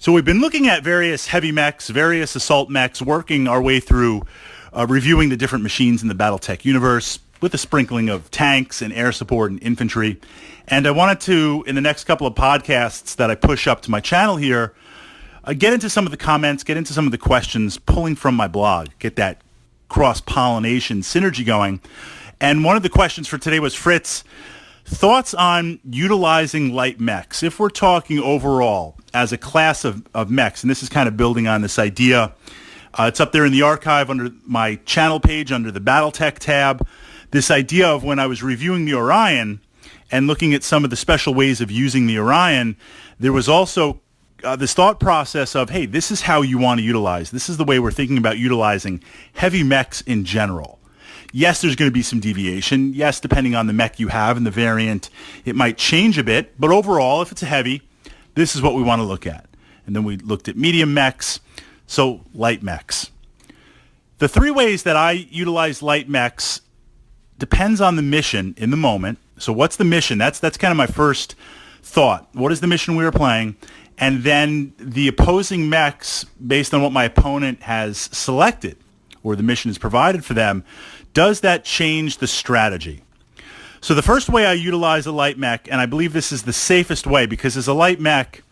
So we've been looking at various heavy mechs, various assault mechs, working our way through reviewing the different machines in the Battletech universe with a sprinkling of tanks and air support and infantry. And I wanted to, in the next couple of podcasts that I push up to my channel here, get into some of the comments, get into some of the questions, pulling from my blog, get that cross-pollination synergy going. And one of the questions for today was, Fritz, thoughts on utilizing light mechs, if we're talking overall as a class of mechs, and this is kind of building on this idea. It's up there in the archive under my channel page under the Battletech tab. This idea of when I was reviewing the Orion and looking at some of the special ways of using the Orion, there was also this thought process of, hey, this is how you want to utilize. This is the way we're thinking about utilizing heavy mechs in general. Yes, there's going to be some deviation. Yes, depending on the mech you have and the variant, it might change a bit. But overall, if it's a heavy, this is what we want to look at. And then we looked at medium mechs, so light mechs. The three ways that I utilize light mechs depends on the mission in the moment. So what's the mission? That's kind of my first thought. What is the mission we are playing? And then the opposing mechs, based on what my opponent has selected, or the mission is provided for them, does that change the strategy? So the first way I utilize a light mech, and I believe this is the safest way, because as a light mech,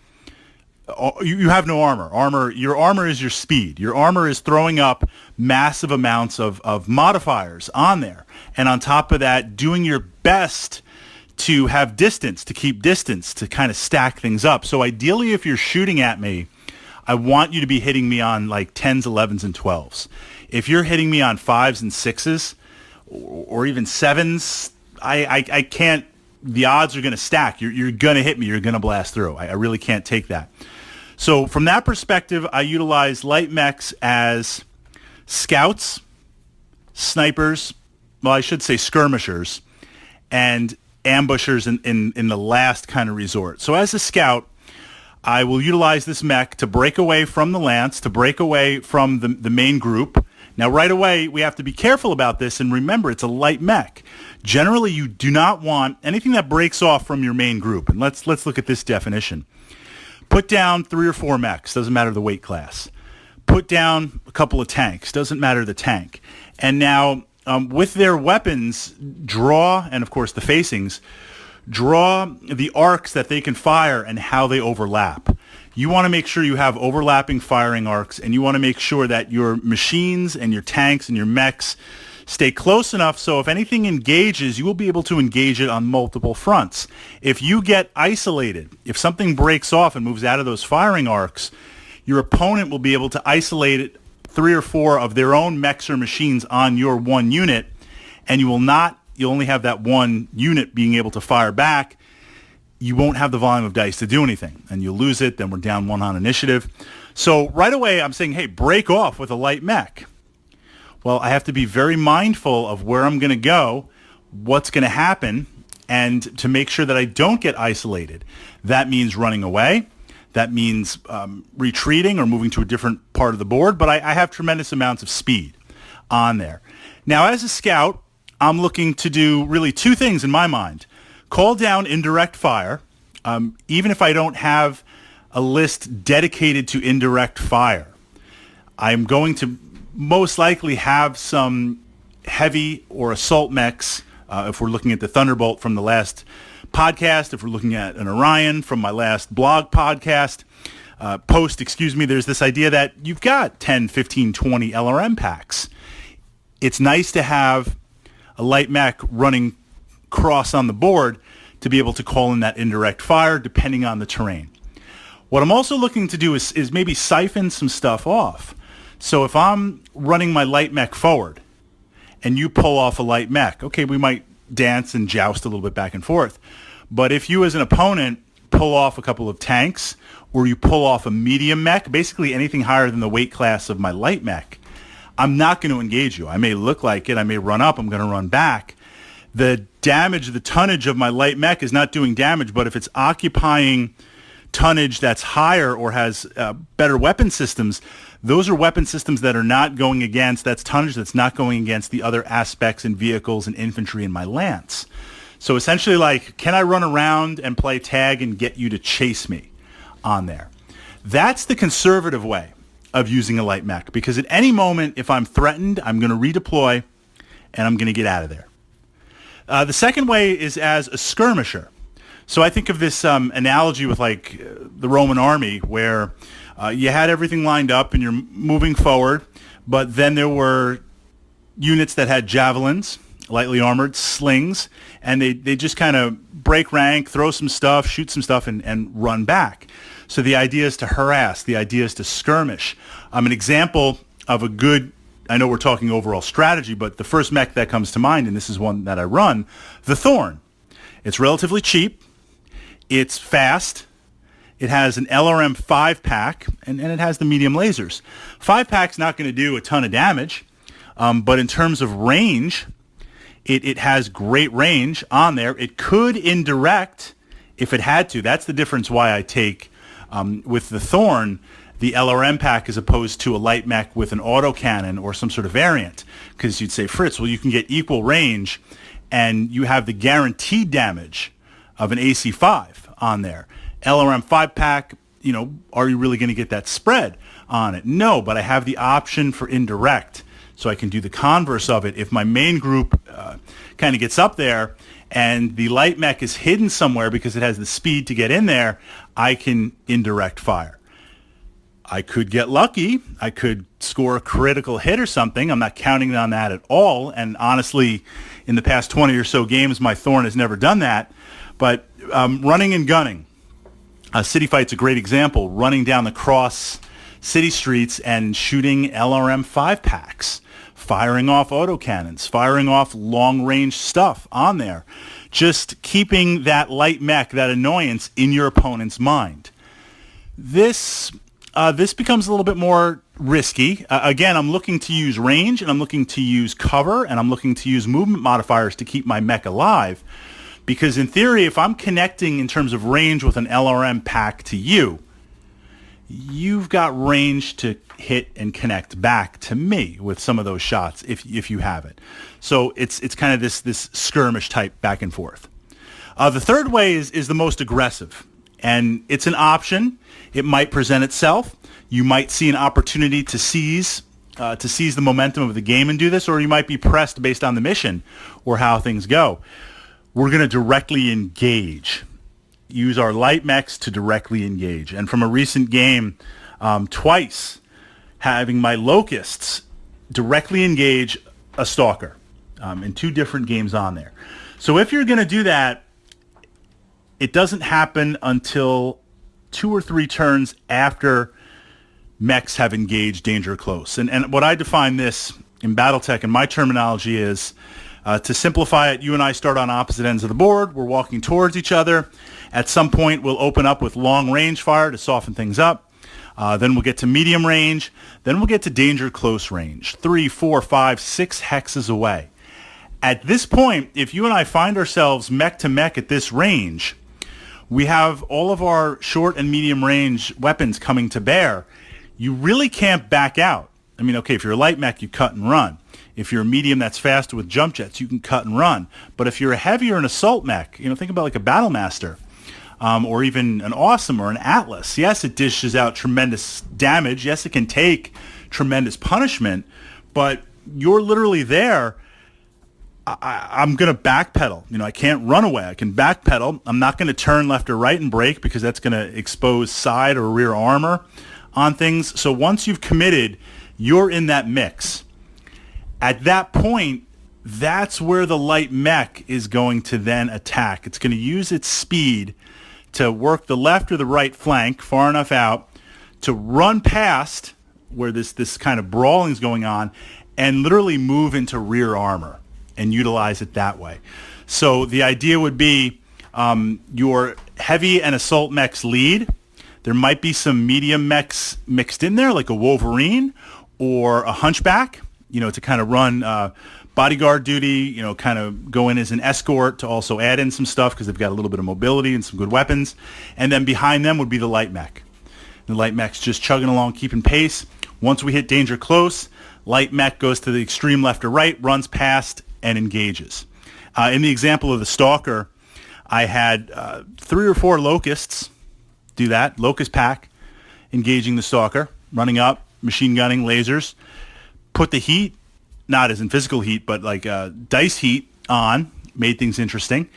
you have no armor. Your armor is your speed. Your armor is throwing up massive amounts of modifiers on there. And on top of that, doing your best to have distance, to keep distance, to kind of stack things up. So ideally, if you're shooting at me, I want you to be hitting me on like 10s, 11s, and 12s. If you're hitting me on 5s and 6s, or even 7s, I can't, the odds are going to stack. You're going to hit me. You're going to blast through. I really can't take that. So from that perspective, I utilize light mechs as scouts, snipers, well, I should say skirmishers, and ambushers in the last kind of resort. So as a scout, I will utilize this mech to break away from the lance, to break away from the main group. Now, right away, we have to be careful about this, and remember, it's a light mech. Generally, you do not want anything that breaks off from your main group. And let's look at this definition. Put down 3 or 4 mechs, doesn't matter the weight class. Put down a couple of tanks, doesn't matter the tank. And now, with their weapons, draw, and of course the facings, draw the arcs that they can fire and how they overlap. You want to make sure you have overlapping firing arcs, and you want to make sure that your machines and your tanks and your mechs stay close enough so if anything engages, you will be able to engage it on multiple fronts. If you get isolated, if something breaks off and moves out of those firing arcs, your opponent will be able to isolate 3 or 4 of their own mechs or machines on your one unit, and you'll only have that one unit being able to fire back. You won't have the volume of dice to do anything, and you'll lose it. Then we're down 1 on initiative. So right away, I'm saying, hey, break off with a light mech. Well, I have to be very mindful of where I'm going to go, what's going to happen, and to make sure that I don't get isolated. That means running away. That means retreating or moving to a different part of the board, but I have tremendous amounts of speed on there. Now, as a scout, I'm looking to do really 2 things in my mind. Call down indirect fire, even if I don't have a list dedicated to indirect fire. I'm going to most likely have some heavy or assault mechs, if we're looking at the Thunderbolt from the last podcast, if we're looking at an Orion from my last blog podcast, there's this idea that you've got 10, 15, 20 LRM packs. It's nice to have a light mech running cross on the board to be able to call in that indirect fire depending on the terrain. What I'm also looking to do is maybe siphon some stuff off. So if I'm running my light mech forward and you pull off a light mech, okay, we might dance and joust a little bit back and forth. But if you as an opponent pull off a couple of tanks, or you pull off a medium mech, basically anything higher than the weight class of my light mech, I'm not going to engage you. I may look like it, I may run up, I'm going to run back. The damage, the tonnage of my light mech is not doing damage, but if it's occupying tonnage that's higher or has better weapon systems, those are weapon systems that are not going against, that's tonnage that's not going against the other aspects and vehicles and infantry in my lance. So essentially, like, can I run around and play tag and get you to chase me on there? That's the conservative way of using a light mech, because at any moment, if I'm threatened, I'm going to redeploy and I'm going to get out of there. The second way is as a skirmisher. So I think of this analogy with like the Roman army, where you had everything lined up and you're moving forward, but then there were units that had javelins, lightly armored, slings, and they just kind of break rank, throw some stuff, shoot some stuff, and run back. So the idea is to harass. The idea is to skirmish. An example of a good, I know we're talking overall strategy, but the first mech that comes to mind, and this is one that I run, the Thorn. It's relatively cheap. It's fast. It has an LRM 5-pack, and it has the medium lasers. 5-pack's not going to do a ton of damage, but in terms of range, it has great range on there. It could indirect if it had to. That's the difference why I take, with the Thorn, the LRM pack as opposed to a light mech with an autocannon or some sort of variant. Because you'd say, Fritz, well, you can get equal range, and you have the guaranteed damage of an AC-5 on there. LRM 5-pack, are you really going to get that spread on it? No, but I have the option for indirect, so I can do the converse of it. If my main group kind of gets up there and the light mech is hidden somewhere because it has the speed to get in there, I can indirect fire. I could get lucky. I could score a critical hit or something. I'm not counting on that at all. And honestly, in the past 20 or so games, my Thorn has never done that. But running and gunning, City Fight's a great example. Running down the cross city streets and shooting LRM 5-packs, firing off autocannons, firing off long-range stuff on there. Just keeping that light mech, that annoyance, in your opponent's mind. This becomes a little bit more risky. Again, I'm looking to use range, and I'm looking to use cover, and I'm looking to use movement modifiers to keep my mech alive. Because in theory, if I'm connecting in terms of range with an LRM pack to you, you've got range to hit and connect back to me with some of those shots if you have it. So it's kind of this skirmish type back and forth. The third way is the most aggressive, and it's an option. It might present itself. You might see an opportunity to seize the momentum of the game and do this, or you might be pressed based on the mission or how things go. We're going to directly engage. Use our light mechs to directly engage. And from a recent game, twice having my locusts directly engage a stalker in 2 different games on there. So if you're going to do that, it doesn't happen until 2 or 3 turns after mechs have engaged danger close. And what I define this in Battletech, and my terminology is, to simplify it, you and I start on opposite ends of the board. We're walking towards each other. At some point, we'll open up with long-range fire to soften things up. Then we'll get to medium range. Then we'll get to danger close range, 3, 4, 5, 6 hexes away. At this point, if you and I find ourselves mech to mech at this range, we have all of our short and medium range weapons coming to bear. You really can't back out. I mean, okay, if you're a light mech, you cut and run. If you're a medium that's faster with jump jets, you can cut and run. But if you're a heavier and assault mech, think about like a Battlemaster, or even an Awesome or an Atlas. Yes, it dishes out tremendous damage. Yes, it can take tremendous punishment, but you're literally there. I'm going to backpedal. I can't run away. I can backpedal. I'm not going to turn left or right and brake because that's going to expose side or rear armor on things. So once you've committed, you're in that mix. At that point, that's where the light mech is going to then attack. It's going to use its speed to work the left or the right flank far enough out to run past where this kind of brawling is going on and literally move into rear armor and utilize it that way. So the idea would be your heavy and assault mechs lead. There might be some medium mechs mixed in there, like a Wolverine or a Hunchback, to kind of run bodyguard duty, kind of go in as an escort to also add in some stuff because they've got a little bit of mobility and some good weapons. And then behind them would be the light mech. The light mech's just chugging along, keeping pace. Once we hit danger close, light mech goes to the extreme left or right, runs past, and engages. In the example of the Stalker, I had 3 or 4 locusts do that, locust pack, engaging the stalker, running up, machine gunning, lasers, put the heat, not as in physical heat, but like dice heat on, made things interesting.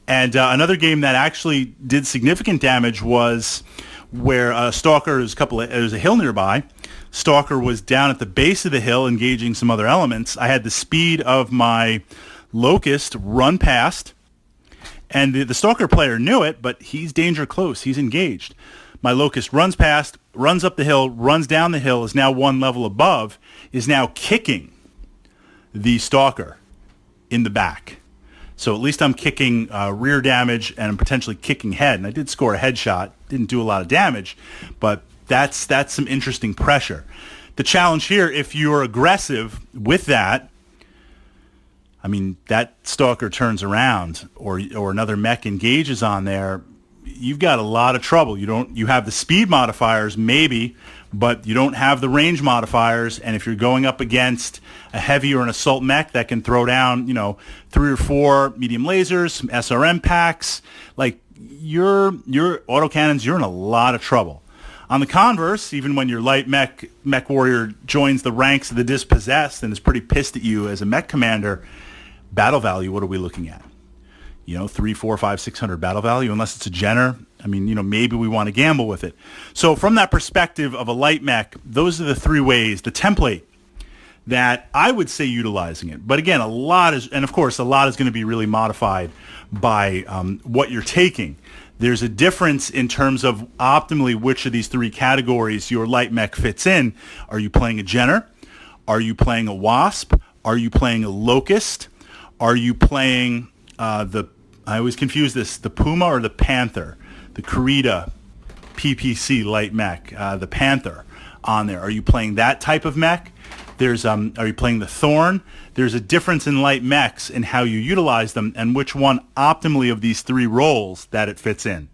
And another game that actually did significant damage was where Stalker, there's a hill nearby. Stalker was down at the base of the hill engaging some other elements. I had the speed of my Locust run past, and the Stalker player knew it, but he's danger close. He's engaged. My Locust runs past, runs up the hill, runs down the hill, is now one level above, is now kicking the Stalker in the back. So at least I'm kicking rear damage and I'm potentially kicking head. And I did score a headshot. Didn't do a lot of damage, but that's some interesting pressure. The challenge here, if you're aggressive with that, I mean, that Stalker turns around or another mech engages on there, you've got a lot of trouble. You have the speed modifiers maybe, but you don't have the range modifiers. And if you're going up against a heavy or an assault mech that can throw down, 3 or 4 medium lasers, some SRM packs, like your autocannons, you're in a lot of trouble. On the converse, even when your light mech warrior joins the ranks of the dispossessed and is pretty pissed at you as a mech commander, battle value, what are we looking at? 3, 4, 5, 600 battle value, unless it's a Jenner. I mean, maybe we want to gamble with it. So from that perspective of a light mech, those are the 3 ways, the template that I would say utilizing it. But again, a lot is going to be really modified by what you're taking. There's a difference in terms of optimally which of these 3 categories your light mech fits in. Are you playing a Jenner? Are you playing a Wasp? Are you playing a Locust? Are you playing I always confuse this, the Puma or the Panther, the Kurita PPC light mech, the Panther on there. Are you playing that type of mech? Are you playing the Thorn? There's a difference in light mechs and how you utilize them and which one optimally of these 3 roles that it fits in.